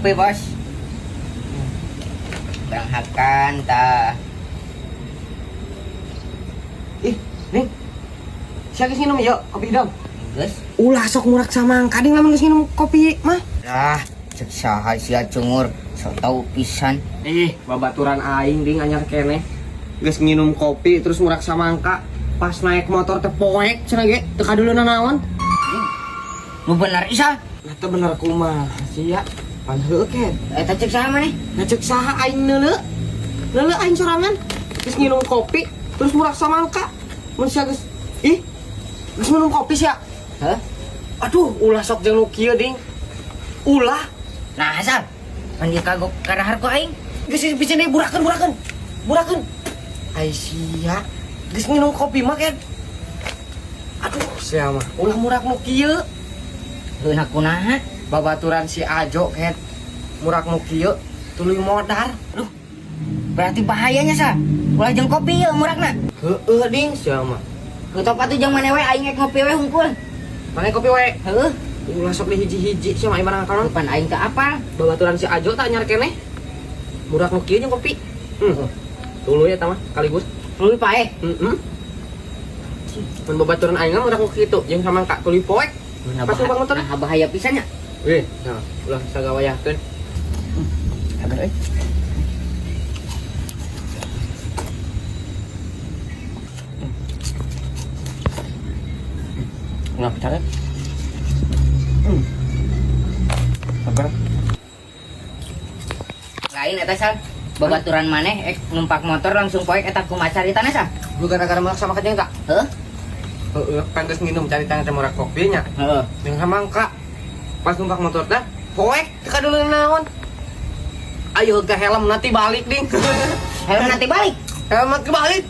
kopi bos. Beranghakan ta. Ning. Siapa geus nginum yuk kopi dong. Geus. Ulah sok murak sama kading lamun geus nginum kopi mah. Lah, cek saha sia cungur. Sok tau pisan. Babaturan aing ding anyar keneh. Geus nginum kopi terus murak samangka. Pas naik motor teh poek cenah ge teu kaduluna naon. Nu bener isa. Eta bener kumaha sia. Pan heuh ken. Eta cek saha maneh? Ngecek saha aing neuleuh. Neuleuh aing sorangan. Geus nginum kopi terus murak samangka. Mun sia geus geus minum kopi sia. Heh? Aduh, ulah sok jeung nu kieu ding. Ulah. Nah, asal. Pan dia kagok karahar ku aing. Geus bisa deui burakeun. Ai sia. Geus minum kopi mah ken. Aduh, sia mah ulah murak nu kieu. Heuna kunaha? Babaturan si Ajo ken. Murak nu kieu tuluy modar. Duh. Berarti bahayanya sa. Ulah jeung kopi ye murakna. Heueuh ding sia mah. Kutok atuh jeung maneh we aing ngek ngopi we hungkul. Mana kopi we? Heuh. Ulah sok di hiji-hiji sia mah imana kanon. Pan aing teu apal. Babaturan si Ajo tak anyar keneh. Murak nu kieu jeung kopi. Tuluy eta mah kaligus. Tuluy pae. Mun babaturan aing mah murak nu kitu jeung samangka tuluy poek. Pas numpang motor. Nah, bahaya pisan nya. Weh, nah, ulah sagawayahkeun. Sabar euy. Nah, cara. Sabar. Lain eta sal. Babaturan maneh numpak motor langsung poek eta kumaha caritana sa? Lu gara-gara murak sama kajeng tak? Heuh? Heeh, kan geus nginum caritana teh murak kopi nya. Heeh. Jeung samangka. Pas numpak motor teh poek teu kaduluna naon. Ayo ke helm nanti balik ding. Helm nanti balik. Helm nanti balik.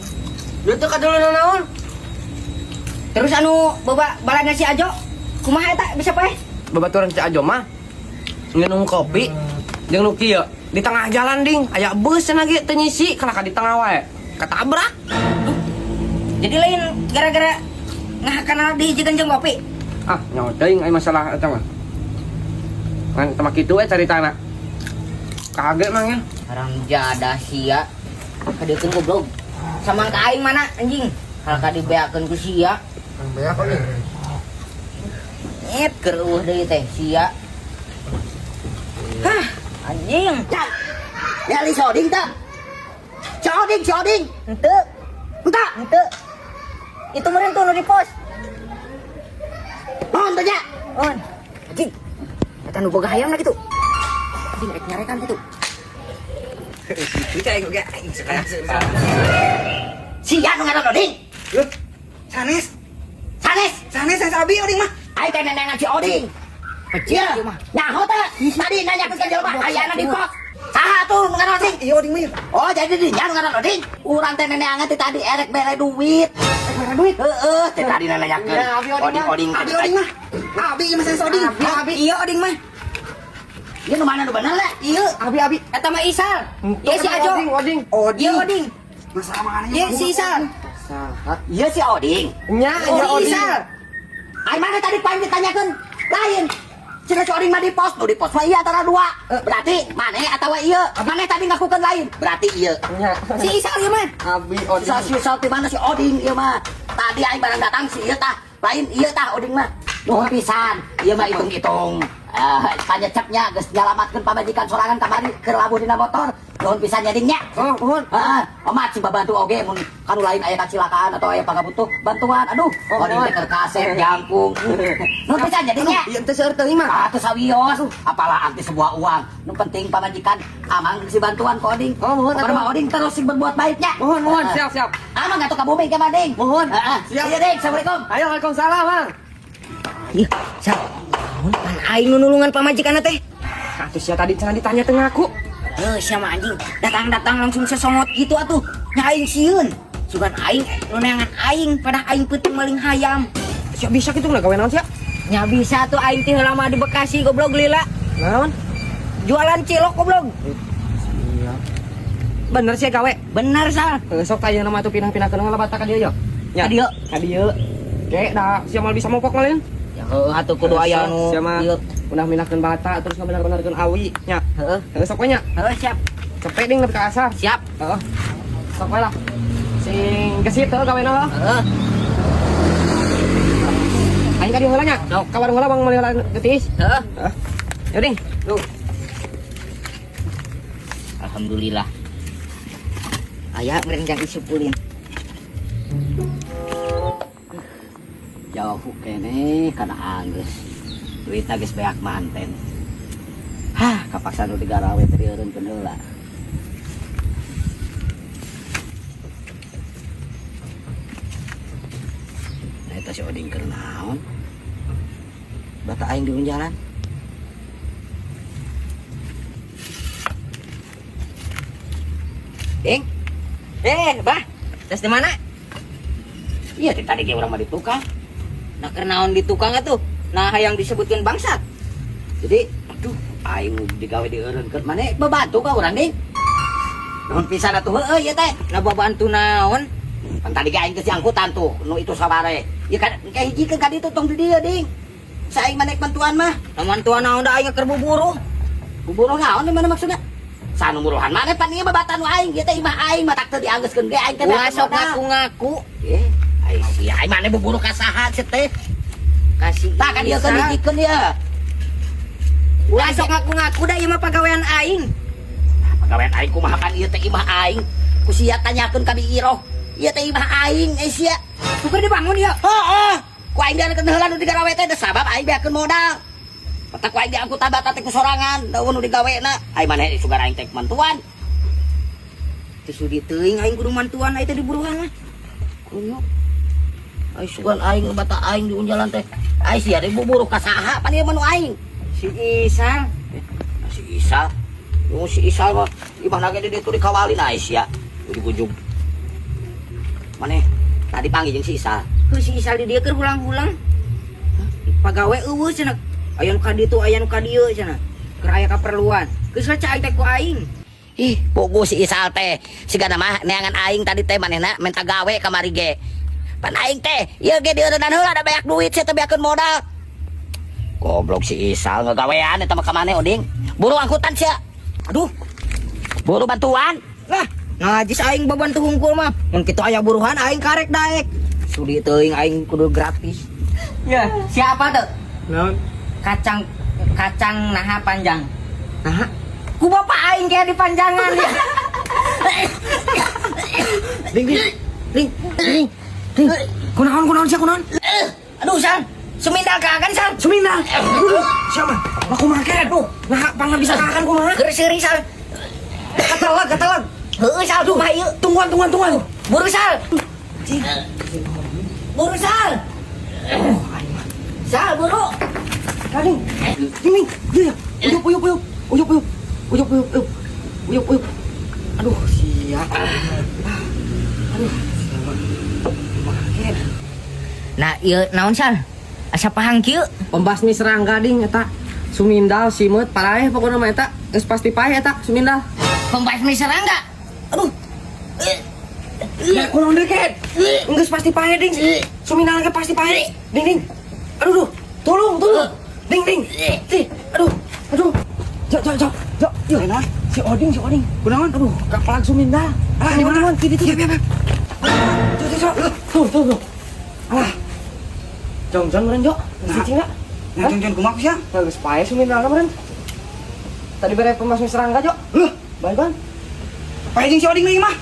Dia teu kaduluna naon. Terus anu balana si Ajo kumaha eta bisa poe? Babaturan si Ajo mah nginum kopi jeung nu kieu di tengah jalan ding aya beus cenah ge teu nyisi kana di tengah wae katabrak. Jadi lain gara-gara ngahakana dihijikeun jeung kopi. Ah, nyaho teuing aya masalah eta mah. Ngan teu mah kitu we caritana. Kage mah nya. Orang jada sia kadeukeun goblok. Samangka aing mana anjing? Hal kadibeakeun ku sia. Beak nih. Nyet keur eueuh deui teh sia. Hah, anjing. Ya li soding tah. Soding. Henteu. Itu meureun tuh nu di pos. On teh nya. On. Anjing. Eta nu boga hayam gitu. Anjing rek nyarekan kitu. Itu kayak gue aing sekarang. Sia nu ngaran Oding. Sanes abi oding mah. Aing teh nenengan si Oding. Kecil mah. Nyaho teh? Tadi nanya ke jelema ayana di pos. Saha tuh nu ngaran Oding? Iya oding mah. Oh, jadi dinya nu ngaran Oding. Urang teh neneangan teh tadi erek bere duit. Heeh, teh tadi nanyakeun. Oding Abi oding mah. Abi ieu mah sanes oding. Abi iya Oding mah. Ieu nu mana nu bener lah? Ieu Abi. eta mah Isal. Ieu si Ajo. Oding. Ieu Oding. Masalah makanannya. Ieu si Isal. Ieu si Oding. Nya, Oh, iya oding. Isal. Ai mana tadi paling ditanyakeun? Lain. Cenah si Oding mah di pos, nu di pos mah ieu antara dua. Berarti maneh atawa ieu? Maneh tadi ngakukeun lain. Berarti ieu. Nya. Si Isal ieu mah. Abi oding. Si Isal di mana si Oding ieu mah. Tadi aing barang datang si ieu tah. Lain ieu tah Oding mah. Nuhun pisan. Ieu mah hitung-hitung. Panyecepnya geus nyalamatkeun pamajikan sorangan kamari keur labuh dina motor. Nuhun pisan nya ding nya. Oh, nuhun. Heeh, omat sih bantu oge mun kanu lain aya kacilakaan atau aya pangabutuh bantuan. Aduh, Oding teh keur kasep jangkung. Nuhun pisan nya ding nya. Ieu teh seueur teuing mah. Atuh sawios, apalah arti sebuah uang. Nu penting pamajikan amang si bantuan ku Oding. Oh, mohon, Pokona mah Oding terus sing berbuat baiknya. Mohon, siap. Amang atuh ka bumi ke Banding. Mohon. Heeh. Siap. Iya, Ding. Assalamualaikum. Ayo, waalaikumsalam, Bang. Iya, Sal. Pan aing nu nulungan pamajikanna teh. Atuh sia tadi cenah ditanya teu ngaku. Sia mah anjing, datang langsung sesongot gitu atuh. Nya aing sieun. Sugan aing nu neangan aing pada aing peuting maling hayam. Sia bisa kitu lah gawe naon sia? Nya bisa tuh aing teh heula mah di Bekasi goblok lila. Naon? Jualan cilok goblok. Iya. Bener sih gawe. Bener Sal. Sok tanya nama tuh pindah-pindah ke ngalabata ka dieu yeuh. Ka dieu. Ka dieu. Oke, dah sia mal bisa mopok malin. Ya atuh kudu aya nu Sia mah ieu Udah minahkeun bata terus ngabenar-benarkeun awi nya. Heeh. Sok we nya. Siap. Cepet ding nepi ka asar. Siap. Heeh. Sok we lah. Sing gesit teh gawena lah. Heeh. Aing ka dieu heula nya. Sok. Ka warung heula Bang meuli heula geutis. Heeh. Heeh. Yo ding. Tuh. Alhamdulillah. Aya merenjang isupulin. Jauh kene kana anggeus. Duitna geus beak manten. Hah, kapaksa nu digarawe teh dieureunkeun heula. Nah, eta si Oding keur naon? Bata aing di jalan. Ding. Bah, tes di mana? Iya, tadi ge urang mah di tukang. Nah, kernaon di tukang atuh. Nah, yang disebutkan bangsat. Jadi, aduh, aing digawe dieureunkeun maneh bebantu ka urang ding. Nuhun pisan atuh heueuh ieu teh. Nah, babantu naon? Kan tadi ge aing geus diangkutan tuh, nu itu sabare. Ya kan kahiji ka ditu tong di dieu ding. Saing manek bantuan mah. Naman tuan naon da aing keur buburu. Buburu naon di mana maksudna? Sanu muruhan maneh pan ieu babatan nu aing, ieu teh imah aing mah tak teu dianggeuskeun ge aing teh. Ulah sok ngaku-ngaku. Ai sia aing maneh buburu ka saha cenah teh? Kasih. Tah kan ieu keun dijikeun ieu. Ulah sok ngaku-ngaku da ieu mah pagawean aing. Pagawean aing kumaha kan ieu teh imah aing. Ku sia tanyakeun ka Bi Iroh. Ieu teh imah aing sia. Tuker dibangun ya. Heeh. Ku aing diarekeun heula nu digarawe teh teh sabab aing beakeun modal. Patak ku aing diangkutan bata teh ku sorangan, daun nu digawena. Ai maneh sugar aing teh mantuan. Teu sudi teuing aing kudu mantuan ai teh diburuhan mah. Kunyuk. Ai sugan aing bata aing di unjalan teh. Ai sia deui buburu ka saha pan ieu mah nu aing. Si Isal. Si Isal. Yung si Isal mah imahna ge di ditu dikawalin ai sia. Di kunjung. Maneh tadi panggil jeung si Isal. Heuh si Isal di dieu keur hulang-hulang. Pagawe eueuh cenah. Aya nu ka ditu, aya nu ka dieu cenah. Keur aya kaperluan. Geus cai teh ku aing. Ih, pugu si Isal teh. Sigana mah neangan aing tadi teh manehna minta gawe kamari ge. Pan aing teh, ieu ge dieureunana heula ada banyak duit sia teh beakeun modal. Goblok si Isal ngagawean eta mah ka maneh Oding. Buru angkutan sia. Aduh. Buru bantuan. Lah, ngajis aing babantu hungkul mah. Mun kitu aya buruhan aing karek daek. Sudi teuing aing kudu gratis. Ya, siapa tuh? Naon? Kacang naha panjang. Nah, Ku bapak aing kayak dipanjangan ya. ding. Kunaon sia kunaon? Aduh, Sal. Sumindal kaagan, Sal. Sumina. Siapa? Aku makan. Nah, pangna bisa kakan kumaha? Keur seuri, Sal. Katalag. Heueuh, Sal, tuh mah ieu. Tungguan. Buru, Sal. Buru, Sal. Sal, buru. Ding. Dia. Uyup. Aduh, sia. Aduh. Makan. Nah, ieu naon, Sal? Asa pahang kieu? Pembasmi serangga ding eta. Sumindal, simet, paraeh pokona mah eta. Geus pasti paeh eta Sumindal. Pembasmi serangga. Aduh. Ya, kurang deket. Geus pasti paeh ding. Sumindal ge pasti paeh. Ding. Aduh. Tolong. Ding. Aduh. Jok. Yo, enak. Si Oding. Kunaon? Aduh, kapalag Sumindal. Di mana? Di ditu. Jok. Tuh. Ah. Jong meureun, Jok. Cicing enggak? Nah, Jun kumaha sia? Geus paeh Sumindal meureun. Tadi bere pembasmi serangga, Jok. Loh, Bae, Bang. pae jeung si Oding lagi mah.